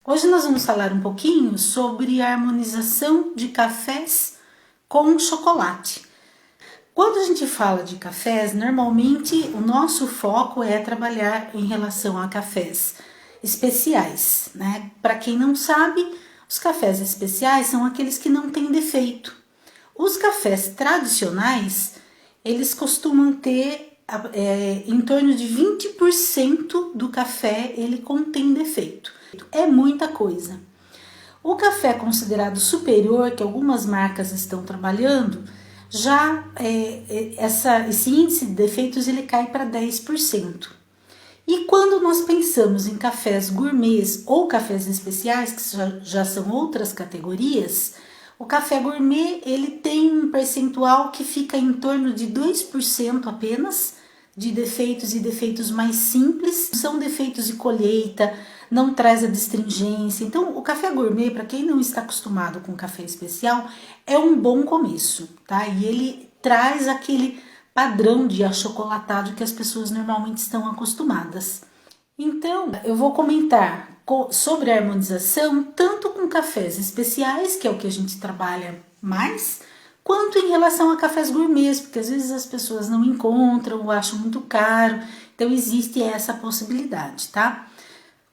Hoje nós vamos falar um pouquinho sobre a harmonização de cafés com chocolate. Quando a gente fala de cafés, normalmente o nosso foco é trabalhar em relação a cafés especiais, né? Para quem não sabe, os cafés especiais são aqueles que não têm defeito. Os cafés tradicionais, eles costumam ter em torno de 20% do café ele contém defeito. É muita coisa. O café considerado superior, que algumas marcas estão trabalhando, já esse índice de defeitos ele cai para 10%. E quando nós pensamos em cafés gourmets ou cafés especiais, que já são outras categorias, o café gourmet ele tem um percentual que fica em torno de 2% apenas de defeitos e defeitos mais simples, são defeitos de colheita, não traz a astringência. Então, o café gourmet, para quem não está acostumado com café especial, é um bom começo, tá? E ele traz aquele padrão de achocolatado que as pessoas normalmente estão acostumadas. Então, eu vou comentar sobre a harmonização tanto com cafés especiais, que é o que a gente trabalha mais, quanto em relação a cafés gourmets, porque às vezes as pessoas não encontram ou acham muito caro, então existe essa possibilidade, tá?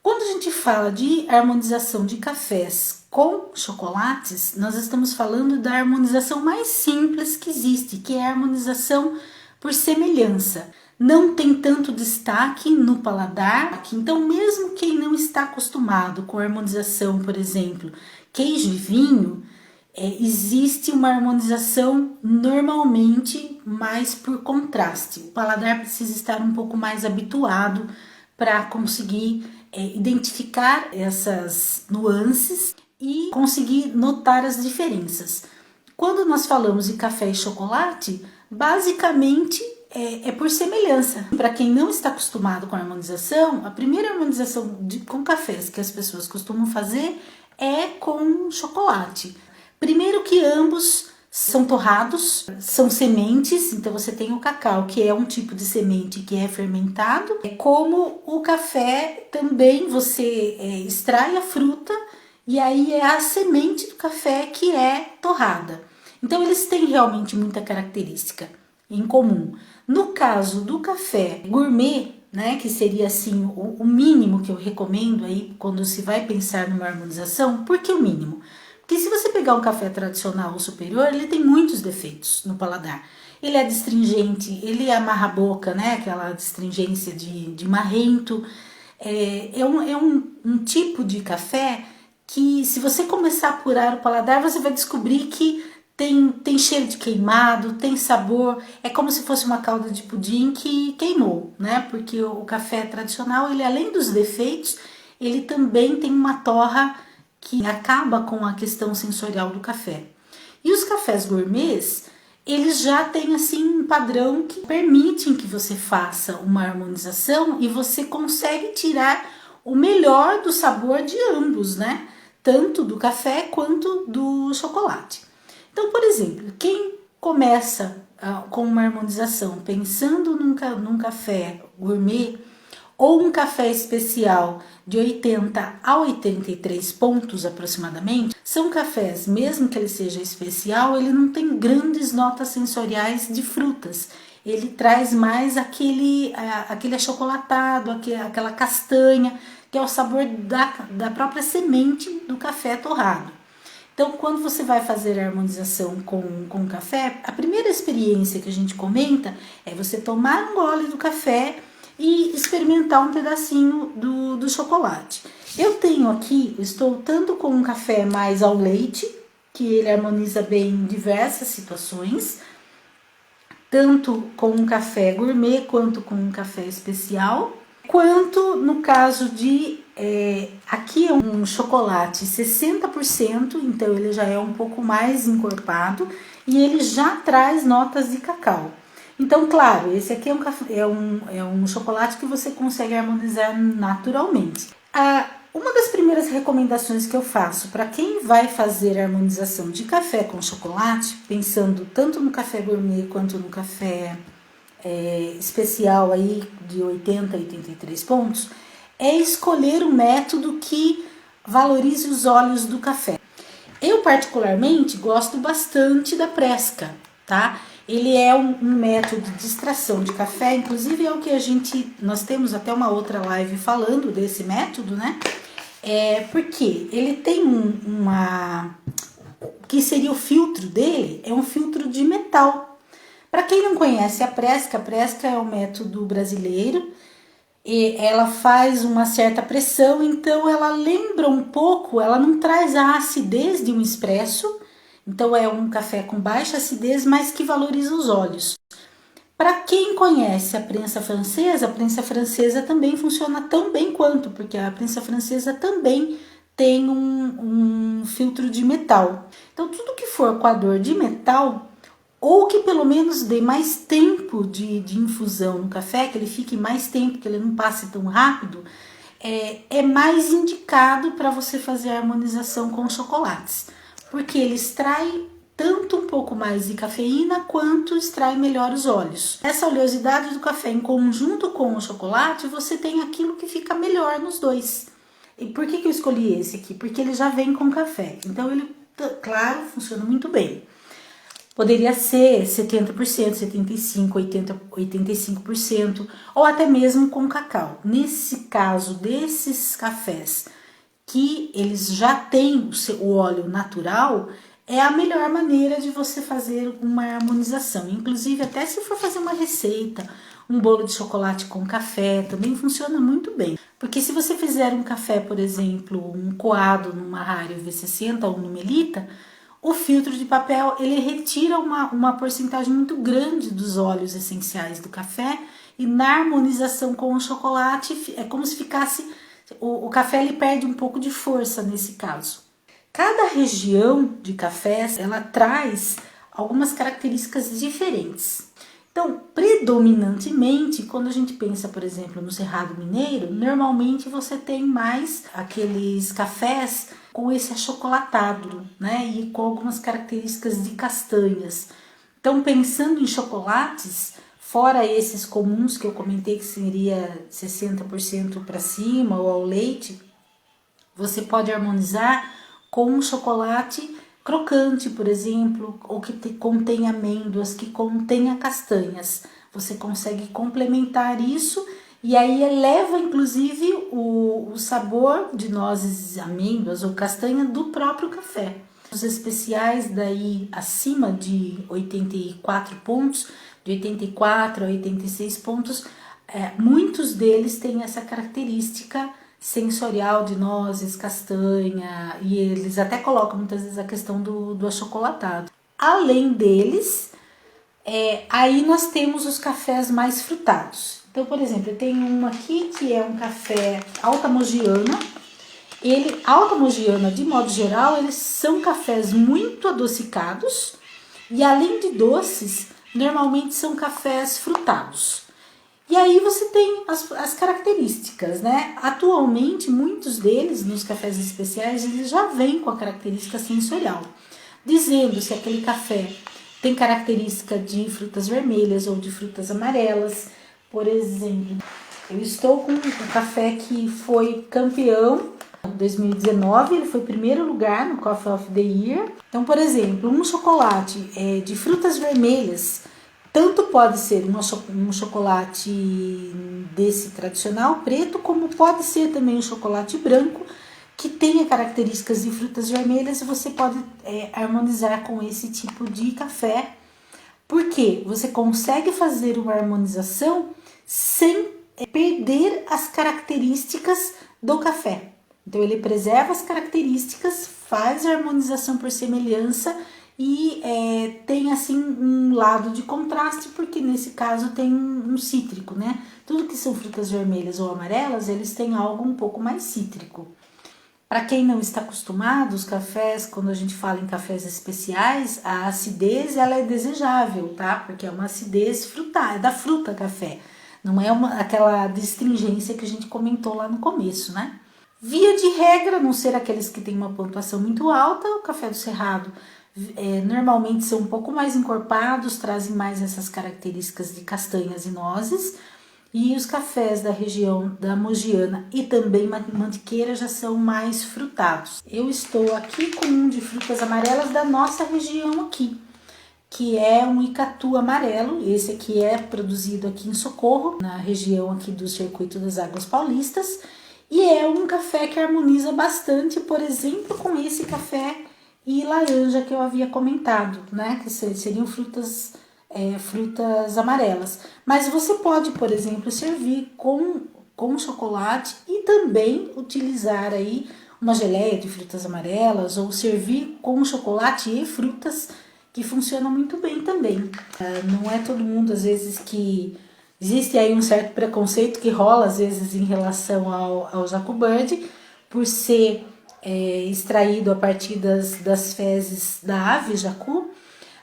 Quando a gente fala de harmonização de cafés com chocolates, nós estamos falando da harmonização mais simples que existe, que é a harmonização por semelhança. Não tem tanto destaque no paladar, então mesmo quem não está acostumado com a harmonização, por exemplo, queijo e vinho, existe uma harmonização normalmente mais por contraste. O paladar precisa estar um pouco mais habituado para conseguir identificar essas nuances e conseguir notar as diferenças. Quando nós falamos de café e chocolate, basicamente é por semelhança. Para quem não está acostumado com a harmonização, a primeira harmonização com cafés que as pessoas costumam fazer é com chocolate. Primeiro que ambos são torrados, são sementes, então você tem o cacau, que é um tipo de semente que é fermentado. Como o café também você extrai a fruta e aí é a semente do café que é torrada. Então eles têm realmente muita característica em comum. No caso do café gourmet, né, que seria assim o mínimo que eu recomendo aí quando se vai pensar numa harmonização, por que o mínimo? Porque se você pegar um café tradicional ou superior, ele tem muitos defeitos no paladar. Ele é astringente, ele amarra a boca, né? Aquela astringência de marrento. É um tipo de café que, se você começar a apurar o paladar, você vai descobrir que tem cheiro de queimado, tem sabor. É como se fosse uma calda de pudim que queimou, né? Porque o café tradicional, ele além dos defeitos, ele também tem uma torra que acaba com a questão sensorial do café. E os cafés gourmets, eles já têm assim um padrão que permitem que você faça uma harmonização e você consegue tirar o melhor do sabor de ambos, né? Tanto do café quanto do chocolate. Então, por exemplo, quem começa com uma harmonização pensando num café gourmet, ou um café especial de 80 a 83 pontos aproximadamente, são cafés, mesmo que ele seja especial, ele não tem grandes notas sensoriais de frutas. Ele traz mais aquele achocolatado, aquela castanha, que é o sabor da própria semente do café torrado. Então, quando você vai fazer a harmonização com café, a primeira experiência que a gente comenta é você tomar um gole do café e experimentar um pedacinho do chocolate. Eu tenho aqui, estou tanto com um café mais ao leite, que ele harmoniza bem em diversas situações, tanto com um café gourmet quanto com um café especial, quanto no caso de, aqui é um chocolate 60%, então ele já é um pouco mais encorpado e ele já traz notas de cacau. Então, claro, esse aqui é um chocolate que você consegue harmonizar naturalmente. Uma das primeiras recomendações que eu faço para quem vai fazer a harmonização de café com chocolate, pensando tanto no café gourmet quanto no café especial aí de 80 a 83 pontos, é escolher um método que valorize os óleos do café. Eu particularmente gosto bastante da Presca, tá? Ele é um método de extração de café, inclusive é o que nós temos até uma outra live falando desse método, né? Porque ele tem que seria o filtro dele, é um filtro de metal. Para quem não conhece a Presca é um método brasileiro, e ela faz uma certa pressão, então ela lembra um pouco, ela não traz a acidez de um expresso, então é um café com baixa acidez, mas que valoriza os óleos. Para quem conhece a prensa francesa também funciona tão bem quanto, porque a prensa francesa também tem um filtro de metal. Então tudo que for coador de metal, ou que pelo menos dê mais tempo de infusão no café, que ele fique mais tempo, que ele não passe tão rápido, é mais indicado para você fazer a harmonização com chocolates, porque ele extrai tanto um pouco mais de cafeína quanto extrai melhor os óleos. Essa oleosidade do café em conjunto com o chocolate, você tem aquilo que fica melhor nos dois. E por que eu escolhi esse aqui? Porque ele já vem com café, então ele, claro, funciona muito bem. Poderia ser 70%, 75%, 80%, 85%, ou até mesmo com cacau. Nesse caso desses cafés que eles já têm o óleo natural, é a melhor maneira de você fazer uma harmonização. Inclusive, até se for fazer uma receita, um bolo de chocolate com café, também funciona muito bem. Porque se você fizer um café, por exemplo, um coado numa Rario V60 ou no Melita, o filtro de papel ele retira uma porcentagem muito grande dos óleos essenciais do café, e na harmonização com o chocolate é como se ficasse, o café ele perde um pouco de força nesse caso. Cada região de cafés ela traz algumas características diferentes. Então, predominantemente, quando a gente pensa, por exemplo, no Cerrado Mineiro, normalmente você tem mais aqueles cafés com esse achocolatado, né? E com algumas características de castanhas. Então, pensando em chocolates, fora esses comuns que eu comentei que seria 60% para cima ou ao leite, você pode harmonizar com um chocolate crocante, por exemplo, ou que contém amêndoas, que contenha castanhas. Você consegue complementar isso e aí eleva inclusive o sabor de nozes, amêndoas ou castanha do próprio café. Os especiais daí acima de 84 pontos, de 84 a 86 pontos, muitos deles têm essa característica sensorial de nozes, castanha, e eles até colocam muitas vezes a questão do achocolatado. Além deles, aí nós temos os cafés mais frutados. Então, por exemplo, eu tenho um aqui que é um café Alta Mogiana. Alta Mogiana, de modo geral, eles são cafés muito adocicados e além de doces, normalmente são cafés frutados. E aí você tem as características, né? Atualmente, muitos deles, nos cafés especiais, eles já vêm com a característica sensorial, dizendo se aquele café tem característica de frutas vermelhas ou de frutas amarelas. Por exemplo, eu estou com um café que foi campeão em 2019, ele foi primeiro lugar no Coffee of the Year. Então, por exemplo, um chocolate de frutas vermelhas, tanto pode ser um chocolate desse tradicional preto, como pode ser também um chocolate branco, que tenha características de frutas vermelhas, e você pode harmonizar com esse tipo de café, porque você consegue fazer uma harmonização sem perder as características do café. Então ele preserva as características, faz a harmonização por semelhança e tem assim um lado de contraste, porque nesse caso tem um cítrico, né? Tudo que são frutas vermelhas ou amarelas, eles têm algo um pouco mais cítrico. Para quem não está acostumado, os cafés, quando a gente fala em cafés especiais, a acidez ela é desejável, tá? Porque é uma acidez frutada, é da fruta café. Não é aquela astringência que a gente comentou lá no começo, né? Via de regra, a não ser aqueles que têm uma pontuação muito alta, o café do Cerrado normalmente são um pouco mais encorpados, trazem mais essas características de castanhas e nozes. E os cafés da região da Mogiana e também Mantiqueira já são mais frutados. Eu estou aqui com um de frutas amarelas da nossa região aqui, que é um Icatu amarelo. Esse aqui é produzido aqui em Socorro, na região aqui do Circuito das Águas Paulistas, e é um café que harmoniza bastante, por exemplo, com esse café e laranja que eu havia comentado, né, que seriam frutas amarelas. Mas você pode, por exemplo, servir com chocolate e também utilizar aí uma geleia de frutas amarelas ou servir com chocolate e frutas, que funciona muito bem também. Não é todo mundo, às vezes, que existe aí um certo preconceito que rola, às vezes, em relação ao Jacobird, por ser extraído a partir das fezes da ave jacu,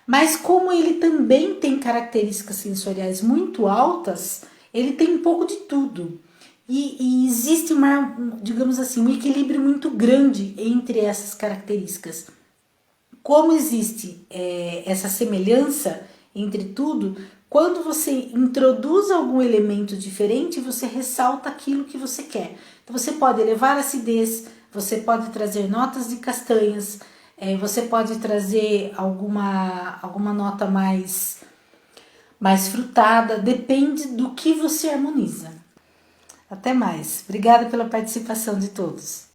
mas como ele também tem características sensoriais muito altas, ele tem um pouco de tudo. E existe digamos assim, um equilíbrio muito grande entre essas características. Como existe essa semelhança entre tudo, quando você introduz algum elemento diferente, você ressalta aquilo que você quer. Então você pode elevar a acidez, você pode trazer notas de castanhas, você pode trazer alguma nota mais frutada, depende do que você harmoniza. Até mais. Obrigada pela participação de todos.